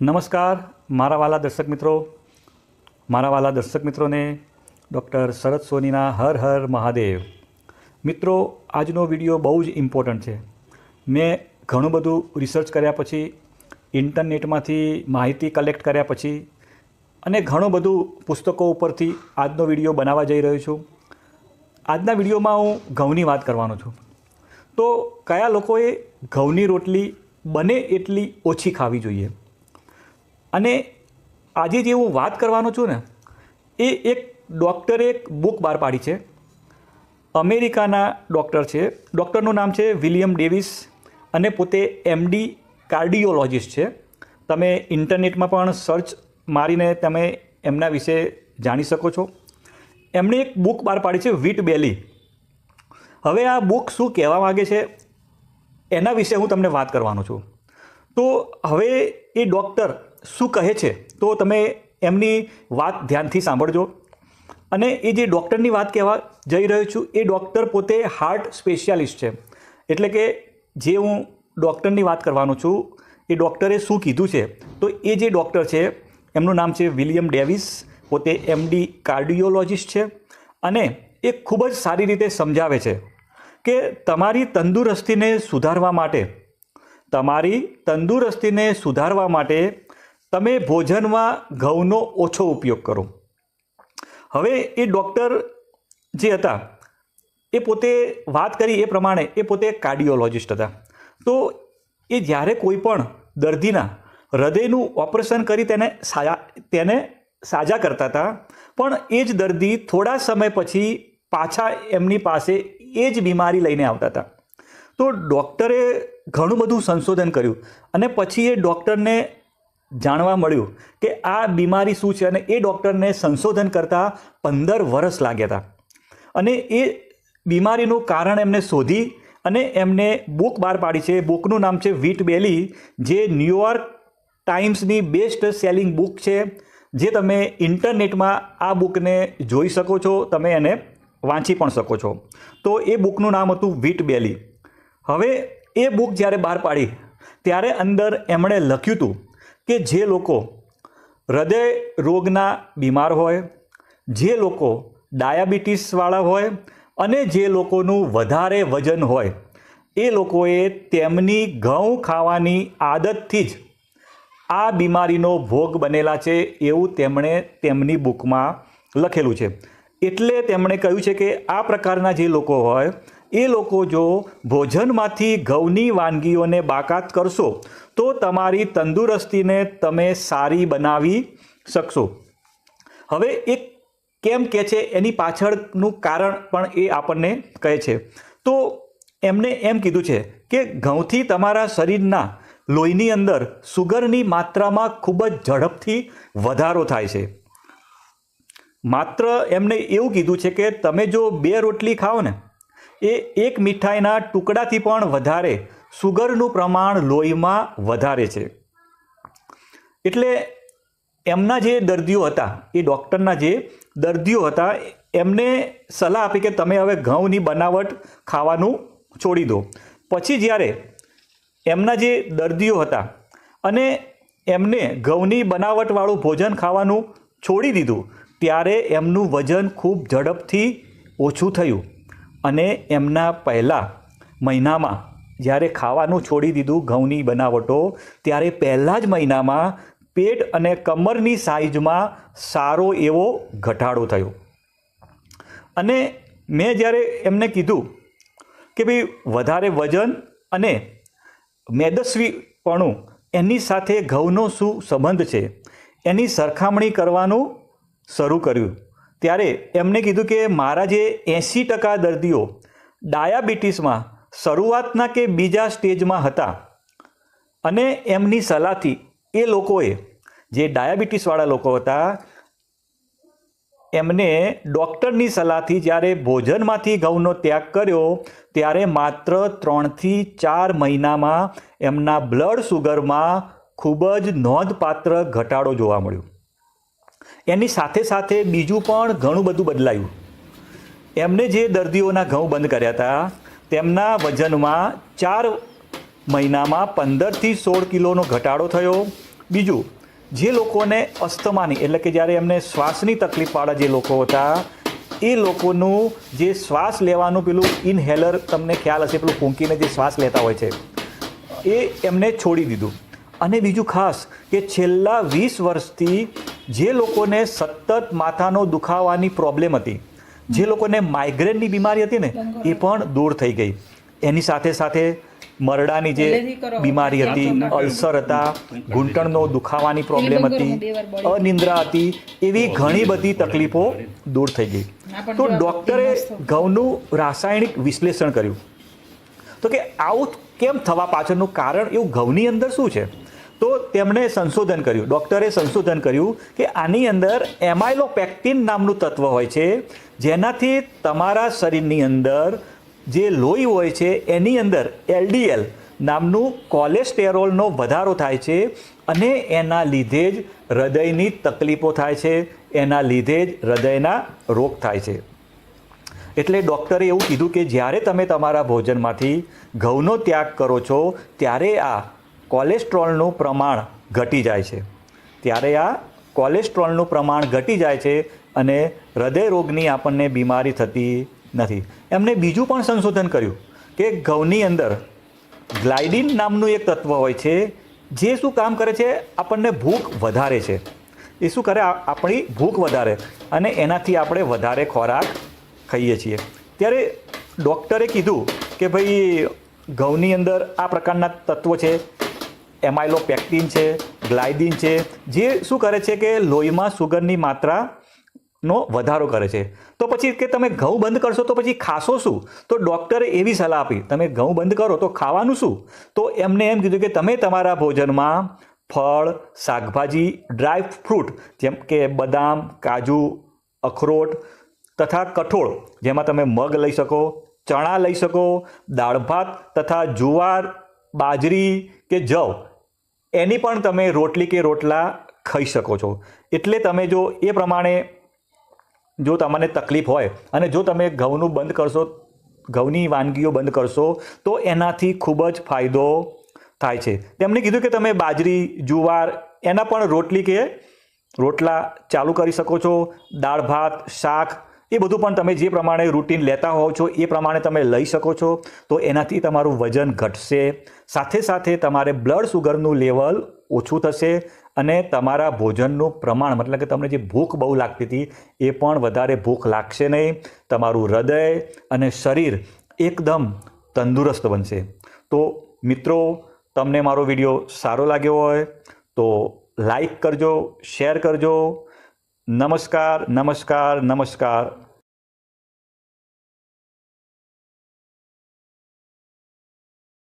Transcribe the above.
નમસ્કાર મારા વાલા દર્શક મિત્રોને ડૉક્ટર શરદ સોનીના હર હર મહાદેવ. મિત્રો, આજનો વિડીયો બહુ જ ઇમ્પોર્ટન્ટ છે. મેં ઘણું બધું રિસર્ચ કર્યા પછી, ઇન્ટરનેટમાંથી માહિતી કલેક્ટ કર્યા પછી અને ઘણું બધું પુસ્તકો ઉપરથી આજનો વિડીયો બનાવવા જઈ રહ્યો છું. આજના વિડીયોમાં હું ઘઉંની વાત કરવાનો છું. તો કયા લોકોએ ઘઉંની રોટલી બને એટલી ઓછી ખાવી જોઈએ, અને આજે જે હું વાત કરવાનો છું ને, એ એક ડૉક્ટરે એક બુક બહાર પાડી છે. અમેરિકાના ડૉક્ટર છે. ડૉક્ટરનું નામ છે વિલિયમ ડેવિસ અને પોતે MD કાર્ડિયોલોજિસ્ટ છે. તમે ઇન્ટરનેટમાં પણ સર્ચ મારીને તમે એમના વિશે જાણી શકો છો. એમણે એક બુક બહાર પાડી છે, વ્હીટ બેલી. હવે આ બુક શું કહેવા માગે છે એના વિશે હું તમને વાત કરવાનો છું. તો હવે એ ડૉક્ટર શું કહે છે તો તમે એમની વાત ધ્યાનથી સાંભળજો. અને એ જે ડૉક્ટરની વાત કહેવા જઈ રહ્યો છું, એ ડૉક્ટર પોતે હાર્ટ સ્પેશિયાલિસ્ટ છે. એટલે કે જે હું ડૉક્ટરની વાત કરવાનો છું, એ ડૉક્ટરે શું કીધું છે, તો એ જે ડૉક્ટર છે એમનું નામ છે વિલિયમ ડેવિસ. પોતે MD કાર્ડિયોલોજિસ્ટ છે અને એ ખૂબ જ સારી રીતે સમજાવે છે કે તમારી તંદુરસ્તીને સુધારવા માટે તમે ભોજનમાં ઘઉંનો ઓછો ઉપયોગ કરો. હવે એ ડૉક્ટર જે હતા એ પોતે વાત કરી એ પ્રમાણે એ પોતે કાર્ડિયોલોજિસ્ટ હતા. તો એ જ્યારે કોઈ પણ દર્દીના હૃદયનું ઓપરેશન કરી તેને સાજા કરતા હતા, પણ એ જ દર્દી થોડા સમય પછી પાછા એમની પાસે એ જ બીમારી લઈને આવતા હતા. તો ડૉક્ટરે ઘણું બધું સંશોધન કર્યું અને પછી એ ડૉક્ટરને જાણવા મળ્યું કે આ બીમારી શું છે, અને એ ડૉક્ટરને સંશોધન કરતાં 15 વર્ષ લાગ્યા હતા. અને એ બીમારીનું કારણ એમને શોધી અને એમને બુક બહાર પાડી છે. બુકનું નામ છે વ્હીટ બેલી, જે ન્યૂયોર્ક ટાઈમ્સની બેસ્ટ સેલિંગ બુક છે. જે તમે ઇન્ટરનેટમાં આ બુકને જોઈ શકો છો, તમે એને વાંચી પણ શકો છો. તો એ બુકનું નામ હતું વ્હીટ બેલી. હવે એ બુક જ્યારે બહાર પાડી ત્યારે અંદર એમણે લખ્યું હતું કે જે લોકો હૃદય રોગના બીમાર હોય, જે લોકો ડાયાબિટીસવાળા હોય અને જે લોકોનું વધારે વજન હોય, એ લોકોએ તેમની ઘઉં ખાવાની આદતથી જ આ બીમારીનો ભોગ બનેલા છે, એવું તેમણે તેમની બુકમાં લખેલું છે. એટલે તેમણે કહ્યું છે કે આ પ્રકારના જે લોકો હોય એ લોકો જો ભોજનમાંથી ઘઉંની વાનગીઓને બાકાત કરશો તો તમારી તંદુરસ્તીને તમે સારી બનાવી શકશો. હવે એ કેમ કહે છે એની પાછળનું કારણ પણ એ આપણને કહે છે. તો એમણે એમ કીધું છે કે ઘઉંથી તમારા શરીરના લોહીની અંદર સુગરની માત્રામાં ખૂબ જ ઝડપથી વધારો થાય છે. માત્ર એમણે એવું કીધું છે કે તમે જો 2 રોટલી ખાઓ ને, એ 1 મીઠાઈના ટુકડાથી પણ વધારે સુગરનું પ્રમાણ લોહીમાં વધારે છે. એટલે એમના જે દર્દીઓ હતા, એ ડૉક્ટરના જે દર્દીઓ હતા, એમને સલાહ આપી કે તમે હવે ઘઉંની બનાવટ ખાવાનું છોડી દો. પછી જ્યારે એમના જે દર્દીઓ હતા અને એમને ઘઉંની બનાવટવાળું ભોજન ખાવાનું છોડી દીધું, ત્યારે એમનું વજન ખૂબ ઝડપથી ઓછું થયું. અને એમના પહેલા મહિનામાં જ્યારે ખાવાનું છોડી દીધું ઘઉંની બનાવટો, ત્યારે પહેલા જ મહિનામાં પેટ અને કમરની સાઇઝમાં સારો એવો ઘટાડો થયો. અને મેં જ્યારે એમને કીધું કે ભાઈ વધારે વજન અને મેદસ્વીપણું એની સાથે ઘઉંનો શું સંબંધ છે, એની સરખામણી કરવાનું શરૂ કર્યું, ત્યારે એમણે કીધું કે મારા જે 80% દર્દીઓ ડાયાબિટીસમાં શરૂઆતના કે બીજા સ્ટેજમાં હતા, અને એમની સલાહથી એ લોકોએ, જે ડાયાબિટીસવાળા લોકો હતા, એમને ડૉક્ટરની સલાહથી જ્યારે ભોજનમાંથી ઘઉંનો ત્યાગ કર્યો, ત્યારે માત્ર 3 થી 4 મહિનામાં એમના બ્લડ સુગરમાં ખૂબ જ નોંધપાત્ર ઘટાડો જોવા મળ્યો. એની સાથે સાથે બીજું પણ ઘણું બધું બદલાયું. એમને જે દર્દીઓના ઘઉં બંધ કર્યા હતા, તેમના વજનમાં 4 મહિનામાં 15 થી 16 કિલોનો ઘટાડો થયો. બીજું, જે લોકોને અસ્થમાની એટલે કે જ્યારે એમને શ્વાસની તકલીફવાળા જે લોકો હતા એ લોકોનું જે શ્વાસ લેવાનું પેલું ઇનહેલર, તમને ખ્યાલ હશે પેલું ફૂંકીને જે શ્વાસ લેતા હોય છે, એ એમને છોડી દીધું. અને બીજું ખાસ કે છેલ્લા 20 વર્ષથી જે લોકોને સતત માથાનો દુખાવાની પ્રોબ્લેમ હતી, જે લોકોને માઇગ્રેનની બીમારી હતી ને, એ પણ દૂર થઈ ગઈ. એની સાથે સાથે મરડાની જે બીમારી હતી, અલ્સર હતા, ઘૂંટણનો દુખાવાની પ્રોબ્લેમ હતી, અનિદ્રા હતી, એવી ઘણી બધી તકલીફો દૂર થઈ ગઈ. તો ડૉક્ટરે ઘઉંનું રાસાયણિક વિશ્લેષણ કર્યું તો કે આવું કેમ થવા પાછળનું કારણ એવું ઘઉંની અંદર શું છે. તો તેમણે સંશોધન કર્યું, ડૉક્ટરે સંશોધન કર્યું કે આની અંદર એમાઇલોપેક્ટિન નામનું તત્વ હોય છે, જેનાથી તમારા શરીરની અંદર જે લોહી હોય છે એની અંદર LDL નામનું કોલેસ્ટેરોલનો વધારો થાય છે અને એના લીધે જ હૃદયની તકલીફો થાય છે, એના લીધે જ હૃદયના રોગ થાય છે. એટલે ડૉક્ટરે એવું કીધું કે જ્યારે તમે તમારા ભોજનમાંથી ઘઉંનો ત્યાગ કરો છો ત્યારે આ કોલેસ્ટ્રોલનું પ્રમાણ ઘટી જાય છે, ત્યારે આ કોલેસ્ટ્રોલનું પ્રમાણ ઘટી જાય છે અને હૃદય રોગની આપણને બીમારી થતી નથી. એમણે બીજું પણ સંશોધન કર્યું કે ઘઉંની અંદર ગ્લાયડિન નામનું એક તત્વ હોય છે, જે શું કામ કરે છે, આપણને ભૂખ વધારે છે. એ શું કરે, આપણી ભૂખ વધારે અને એનાથી આપણે વધારે ખોરાક ખાઈએ છીએ. ત્યારે ડૉક્ટરે કીધું કે ભાઈ ઘઉંની અંદર આ પ્રકારના તત્વો છે, એમાઇલોપેક્ટિન છે, ગ્લાયડિન છે, જે શું કરે છે કે લોહીમાં સુગરની માત્રાનો વધારો કરે છે. તો પછી કે તમે ઘઉં બંધ કરશો તો પછી ખાશો શું? તો ડૉક્ટરે એવી સલાહ આપી, તમે ઘઉં બંધ કરો તો ખાવાનું શું? તો એમને એમ કીધું કે તમે તમારા ભોજનમાં ફળ, શાકભાજી, ડ્રાય ફ્રૂટ જેમ કે બદામ, કાજુ, અખરોટ તથા કઠોળ, જેમાં તમે મગ લઈ શકો, ચણા લઈ શકો, દાળ ભાત તથા જુવાર, બાજરી કે જવ, એની પણ તમે રોટલી કે રોટલા ખાઈ શકો છો. એટલે તમે જો એ પ્રમાણે જો તમને તકલીફ હોય અને જો તમે ઘઉંનું બંધ કરશો, ઘઉંની વાનગીઓ બંધ કરશો તો એનાથી ખૂબ જ ફાયદો થાય છે. તેમણે કીધું કે તમે બાજરી, જુવાર એના પણ રોટલી કે રોટલા ચાલુ કરી શકો છો, દાળ ભાત, શાક એ બધું પણ તમે જે પ્રમાણે રૂટીન લેતા હોવ છો એ પ્રમાણે તમે લઈ શકો છો. તો એનાથી તમારું વજન ઘટશે, સાથે સાથે તમારે બ્લડ સુગરનું લેવલ ઓછું થશે અને તમારા ભોજનનું પ્રમાણ, મતલબ કે તમને જે ભૂખ બહુ લાગતી હતી એ પણ વધારે ભૂખ લાગશે નહીં. તમારું હૃદય અને શરીર એકદમ તંદુરસ્ત બનશે. તો મિત્રો, તમને મારો વિડીયો સારો લાગ્યો હોય તો લાઈક કરજો, શેર કરજો. નમસ્કાર, નમસ્કાર, નમસ્કાર.